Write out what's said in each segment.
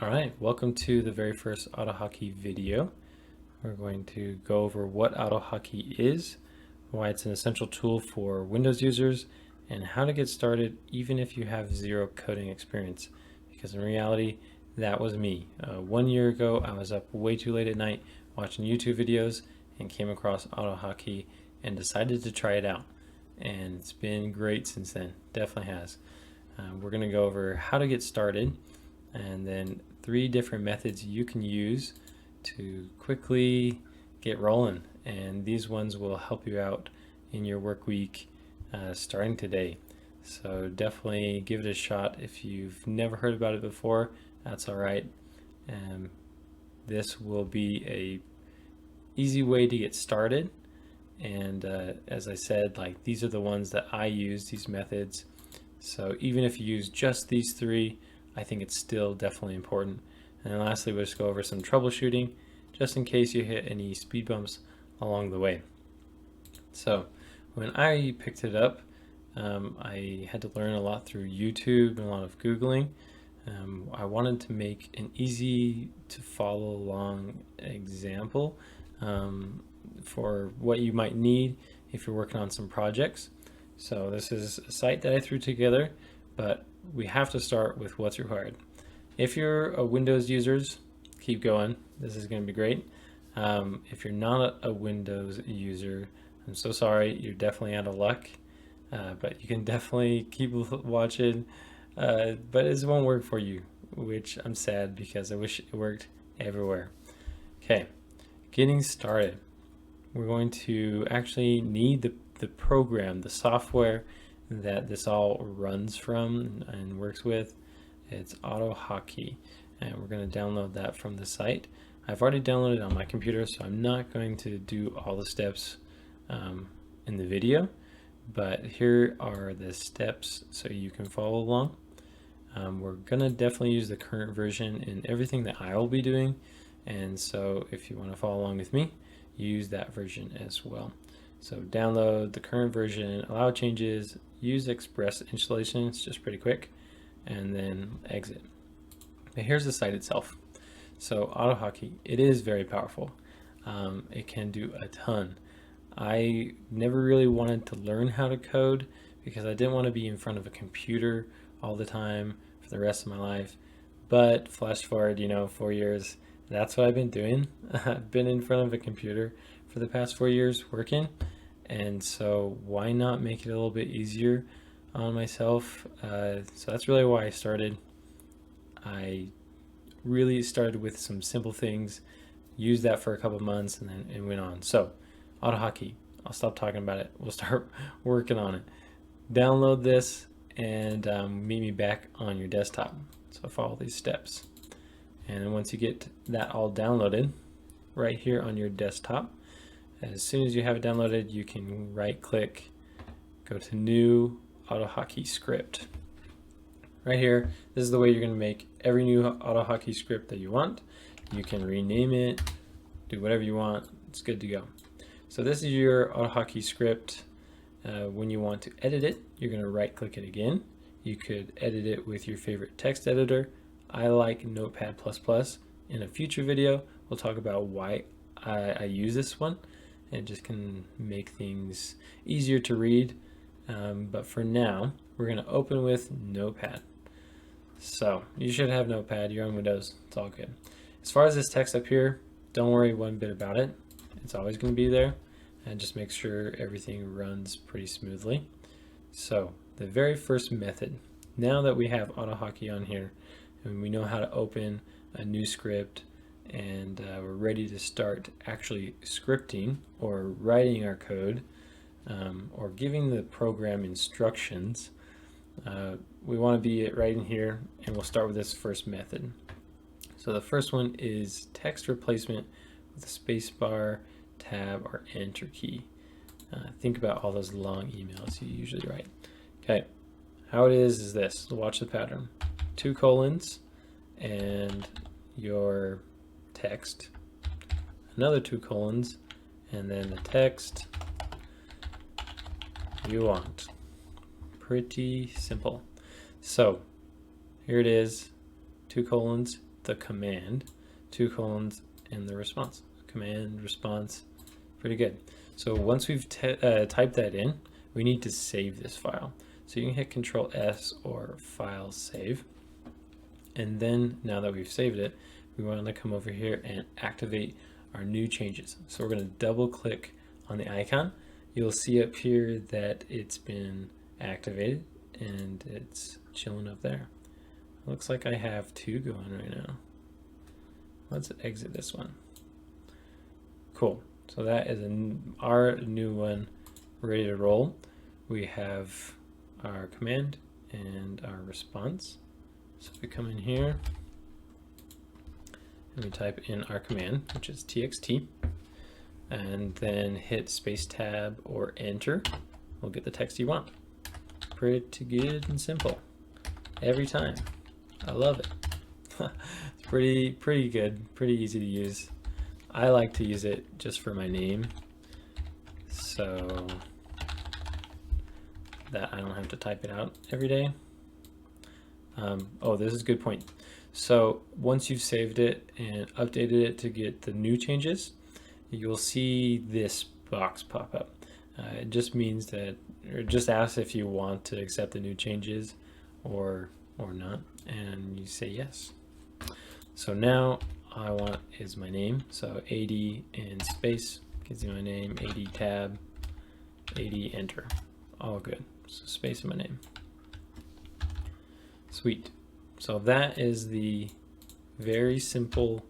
All right, welcome to the very first AutoHotKey video. We're going to go over what AutoHotKey is, why it's an essential tool for Windows users, and how to get started even if you have zero coding experience. Because in reality, that was me. 1 year ago, I was up way too late at night watching YouTube videos and came across AutoHotKey and decided to try it out. And it's been great since then, definitely has. We're going to go over how to get started, and then 3 different methods you can use to quickly get rolling. And these ones will help you out in your work week starting today. So definitely give it a shot. If you've never heard about it before, that's all right. This will be a easy way to get started. And as I said, like, these are the ones that I use, these methods. So even if you use just these 3, I think it's still definitely important. And then lastly, we'll just go over some troubleshooting, just in case you hit any speed bumps along the way. So when I picked it up, I had to learn a lot through YouTube and a lot of Googling. I wanted to make an easy to follow along example for what you might need if you're working on some projects. So this is a site that I threw together, but we have to start with what's required. If you're a Windows user, keep going. This is going to be great. If you're not a Windows user, I'm so sorry. You're definitely out of luck, but you can definitely keep watching. But it won't work for you, which I'm sad because I wish it worked everywhere. Okay, getting started. We're going to actually need the program, the software that this all runs from and works with. It's AutoHotKey, and we're going to download that from the site. I've already downloaded it on my computer, so I'm not going to do all the steps in the video, but here are the steps so you can follow along. We're going to definitely use the current version in everything that I will be doing, and so if you want to follow along with me, use that version as well. So download the current version, allow changes, use Express installation, it's just pretty quick, and then exit. But here's the site itself. So AutoHotKey, it is very powerful. It can do a ton. I never really wanted to learn how to code because I didn't want to be in front of a computer all the time for the rest of my life. But flash forward, 4 years, that's what I've been doing. I've been in front of a computer for the past 4 years working, and so why not make it a little bit easier on myself? So that's really why I started. I really started with some simple things, used that for a couple months, and then it went on. So AutoHotKey, I'll stop talking about it. We'll start working on it. Download this and meet me back on your desktop. So follow these steps. And then once you get that all downloaded, right here on your desktop, as soon as you have it downloaded, you can right click, go to new AutoHotKey script. Right here, this is the way you're going to make every new AutoHotKey script that you want. You can rename it, do whatever you want, it's good to go. So this is your AutoHotKey script. When you want to edit it, you're going to right click it again. You could edit it with your favorite text editor. I like Notepad++. In a future video, we'll talk about why I use this one. It just can make things easier to read. But for now, we're going to open with Notepad. So you should have Notepad. You're on Windows. It's all good. As far as this text up here, don't worry one bit about it. It's always going to be there. And just make sure everything runs pretty smoothly. So the very first method, now that we have AutoHotKey on here, and we know how to open a new script, and we're ready to start actually scripting or writing our code or giving the program instructions, we want to be right in here, and we'll start with this first method. So the first one is text replacement with a spacebar, tab, or enter key. Think about all those long emails you usually write. Okay, how it is this. Watch the pattern. 2 colons and your text, another 2 colons, and then the text you want. Pretty simple. So here it is, 2 colons, the command, 2 colons, and the response. Command, response, pretty good. So once we've typed that in, we need to save this file. So you can hit Control S or File Save. And then now that we've saved it, we want to come over here and activate our new changes. So we're going to double click on the icon. You'll see up here that it's been activated and it's chilling up there. It looks like I have 2 going right now. Let's exit this one. Cool. So that is our new one ready to roll. We have our command and our response. So if we come in here and we type in our command, which is txt, and then hit space tab or enter, we'll get the text you want. Pretty good and simple every time. I love it. It's pretty good, pretty easy to use. I like to use it just for my name, so that I don't have to type it out every day. Oh, this is a good point. So once you've saved it and updated it to get the new changes, you'll see this box pop up. It just means that, or just asks if you want to accept the new changes or not, and you say yes. So now I want is my name, so AD and space gives you my name, AD tab, AD enter, all good. So space in my name. Sweet. So that is the very simple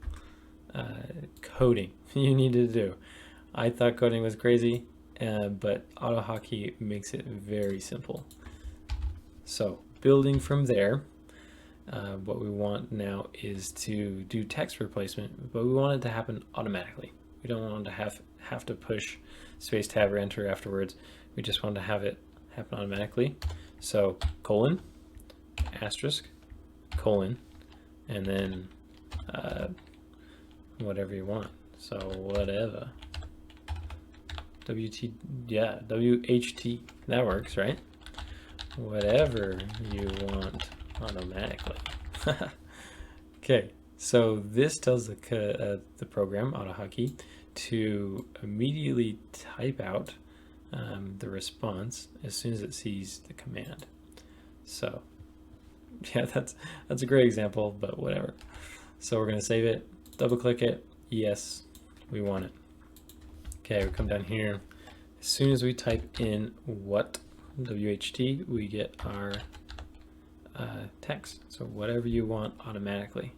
coding you need to do. I thought coding was crazy, but AutoHotKey makes it very simple. So building from there, what we want now is to do text replacement, but we want it to happen automatically. We don't want to have to push space tab or enter afterwards. We just want to have it happen automatically. So colon, asterisk, colon, and then whatever you want. So whatever. WHT, that works, right? Whatever you want automatically. Okay, so this tells the program, AutoHotKey, to immediately type out the response as soon as it sees the command. So yeah, that's a great example, but whatever. So we're going to save it, double click it, yes, we want it. Okay, we come down here. As soon as we type in what, WHT, we get our text. So whatever you want automatically.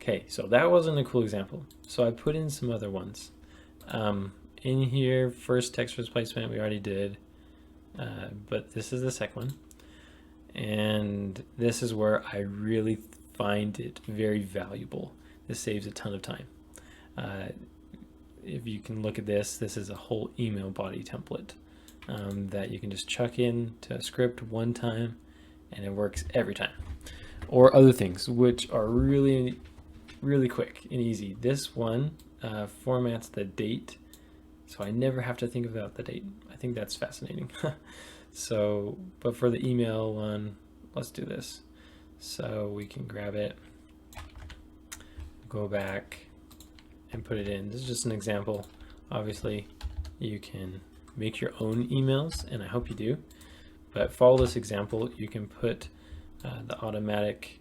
Okay, so that wasn't a cool example. So I put in some other ones. In here, first text replacement we already did, but this is the second one. And this is where I really find it very valuable. This saves a ton of time. If you can look at this, this is a whole email body template that you can just chuck in to a script one time and it works every time. Or other things which are really, really quick and easy. This one formats the date, so I never have to think about the date. I think that's fascinating. So, but for the email one, let's do this. So we can grab it, go back and put it in. This is just an example. Obviously you can make your own emails, and I hope you do, but follow this example. You can put the automatic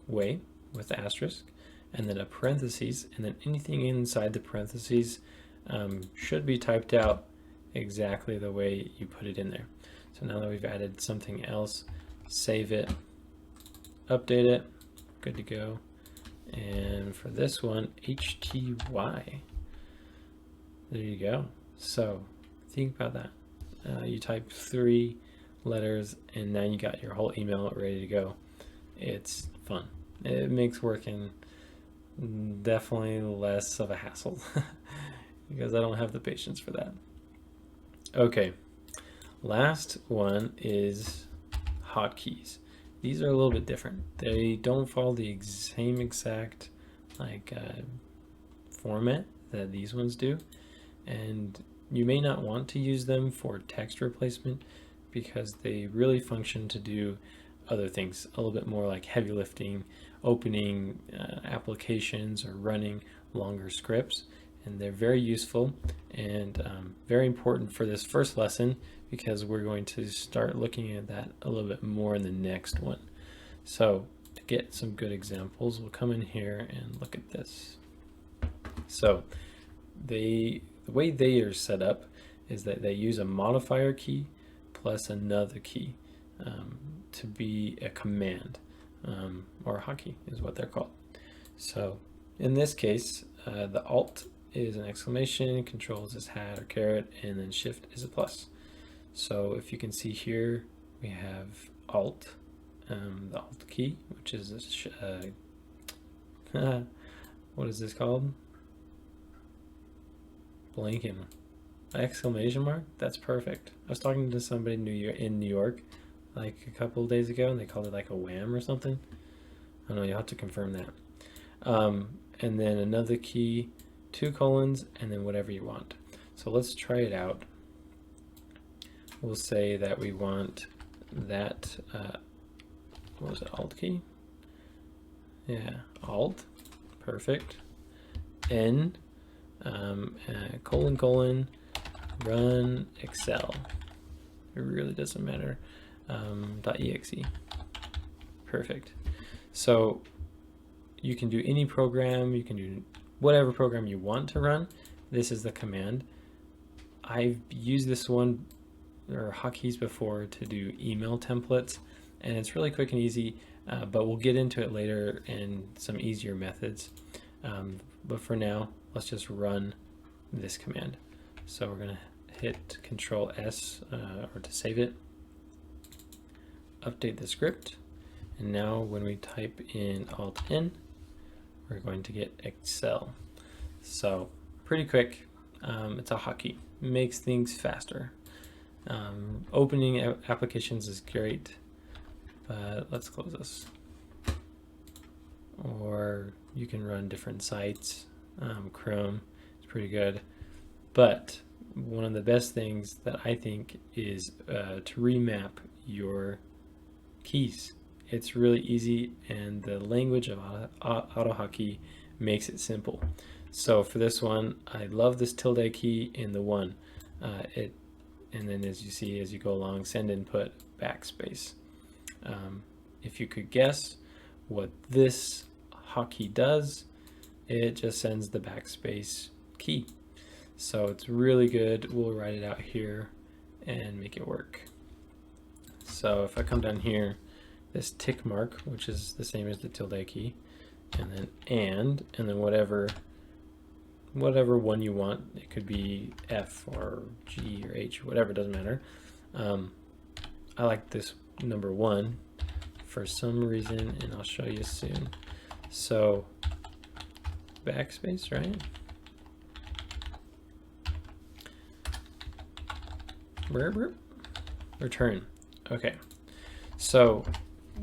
way with the asterisk and then a parentheses, and then anything inside the parentheses should be typed out exactly the way you put it in there. So now that we've added something else, save it, update it, good to go. And for this one, HTY, there you go. So think about that. You type 3 letters and now you got your whole email ready to go. It's fun. It makes working definitely less of a hassle because I don't have the patience for that. Okay, last one is hotkeys. These are a little bit different. They don't follow the same exact format that these ones do, and you may not want to use them for text replacement because they really function to do other things, a little bit more like heavy lifting opening applications or running longer scripts. And they're very useful and very important for this first lesson, because we're going to start looking at that a little bit more in the next one. So to get some good examples, we'll come in here and look at this. So the way they are set up is that they use a modifier key plus another key to be a command, or hotkey is what they're called. So in this case, the alt is an exclamation, controls is hat or caret, and then shift is a plus. So if you can see here, we have alt, the alt key, which is what is this called? Blanking. Exclamation mark? That's perfect. I was talking to somebody in New York like a couple of days ago, and they called it like a wham or something. I don't know, you'll have to confirm that. And then another key, 2 colons, and then whatever you want. So let's try it out. We'll say that we want that, what was it, alt key? Yeah, alt, perfect. N, colon, run Excel. It really doesn't matter. .exe. Perfect. So you can do any program, you can do whatever program you want to run. This is the command. I've used this one or hotkeys before to do email templates, and it's really quick and easy, but we'll get into it later in some easier methods. But for now, let's just run this command. So we're going to hit Control S or to save it, update the script, and now when we type in Alt N, we're going to get Excel. So pretty quick. It's a hotkey, makes things faster. Opening applications is great, but let's close this. Or you can run different sites. Chrome is pretty good, but one of the best things that I think is to remap your keys. It's really easy, and the language of AutoHotKey makes it simple. So for this one, I love this tilde key in the one. And then as you see, as you go along, send input, backspace. If you could guess what this hotkey does, it just sends the backspace key. So it's really good. We'll write it out here and make it work. So if I come down here, this tick mark, which is the same as the tilde key, and then whatever one you want. It could be F or G or H, whatever, doesn't matter. I like this number 1 for some reason, and I'll show you soon. So backspace, right? Return. Okay. So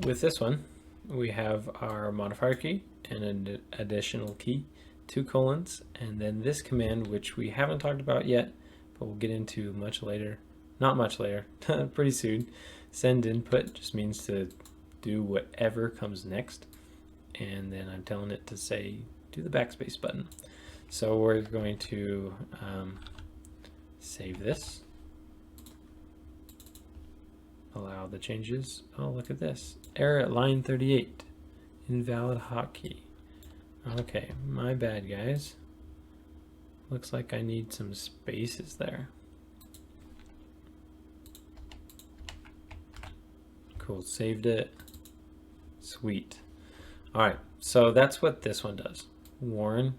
with this one, we have our modifier key and an additional key, 2 colons, and then this command, which we haven't talked about yet, but we'll get into much later. Not much later, pretty soon. Send input just means to do whatever comes next, and then I'm telling it to say, do the backspace button. So we're going to save this, allow the changes. Oh, look at this. Error at line 38, invalid hotkey. Okay, my bad, guys. Looks like I need some spaces there. Cool, saved it. Sweet. All right, so that's what this one does. Warn,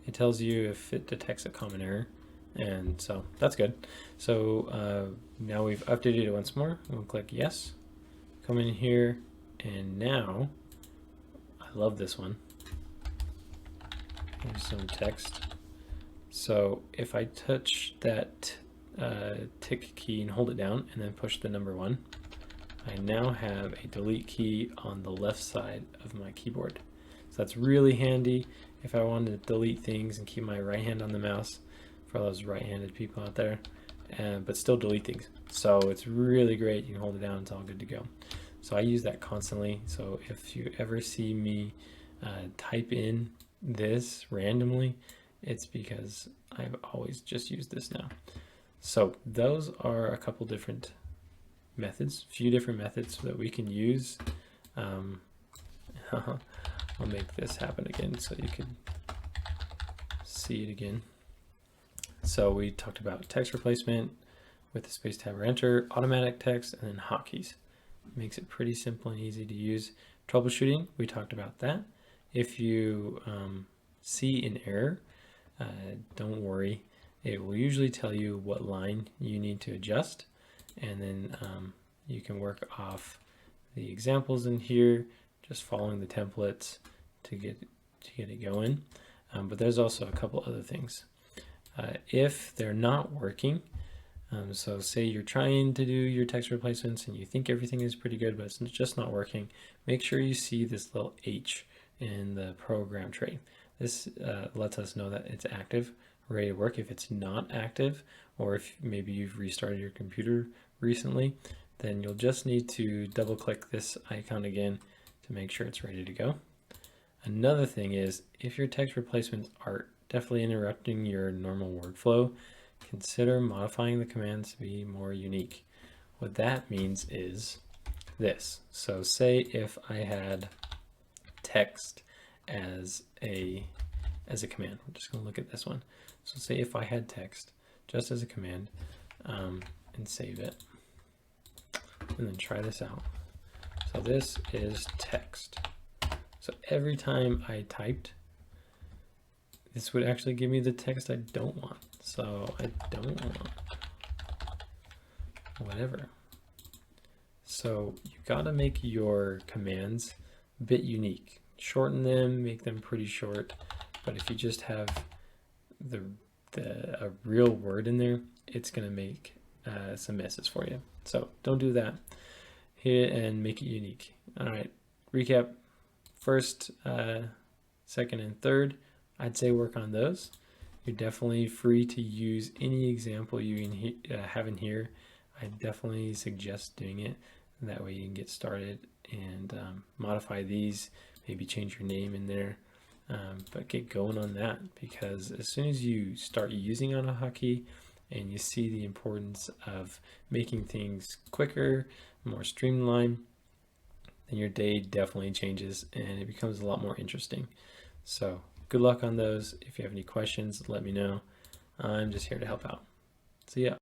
it tells you if it detects a common error, and so that's good. So now we've updated it once more. We'll click yes. Come in here, and now I love this one. Here's some text. So if I touch that tick key and hold it down and then push the number 1, I now have a delete key on the left side of my keyboard. So that's really handy if I want to delete things and keep my right hand on the mouse for all those right-handed people out there, but still delete things. So it's really great. You can hold it down, it's all good to go. So I use that constantly. So if you ever see me type in this randomly, it's because I've always just used this now. So those are a couple different methods, few different methods that we can use. I'll make this happen again so you can see it again. So we talked about text replacement with the space tab or enter, automatic text, and then hotkeys. Makes it pretty simple and easy to use. Troubleshooting, we talked about that. If you see an error, don't worry. It will usually tell you what line you need to adjust, and then you can work off the examples in here, just following the templates to get it going. But there's also a couple other things. If they're not working, so say you're trying to do your text replacements and you think everything is pretty good, but it's just not working, make sure you see this little H in the program tray. This lets us know that it's active, ready to work. If it's not active, or if maybe you've restarted your computer recently, then you'll just need to double click this icon again to make sure it's ready to go. Another thing is, if your text replacements are definitely interrupting your normal workflow, consider modifying the commands to be more unique. What that means is this. So say if I had text as a command, we're just going to look at this one. So say if I had text just as a command, and save it, and then try this out. So this is text. So every time I typed, this would actually give me the text I don't want. So I don't want whatever. So you gotta make your commands a bit unique. Shorten them, make them pretty short. But if you just have a real word in there, it's gonna make some messes for you. So don't do that. Hit it and make it unique. All right, recap. First, second, and third, I'd say work on those. You're definitely free to use any example you have in here. I definitely suggest doing it. That way you can get started and modify these, maybe change your name in there, but get going on that, because as soon as you start using AutoHotKey and you see the importance of making things quicker, more streamlined, then your day definitely changes and it becomes a lot more interesting. So good luck on those. If you have any questions, let me know. I'm just here to help out. See ya.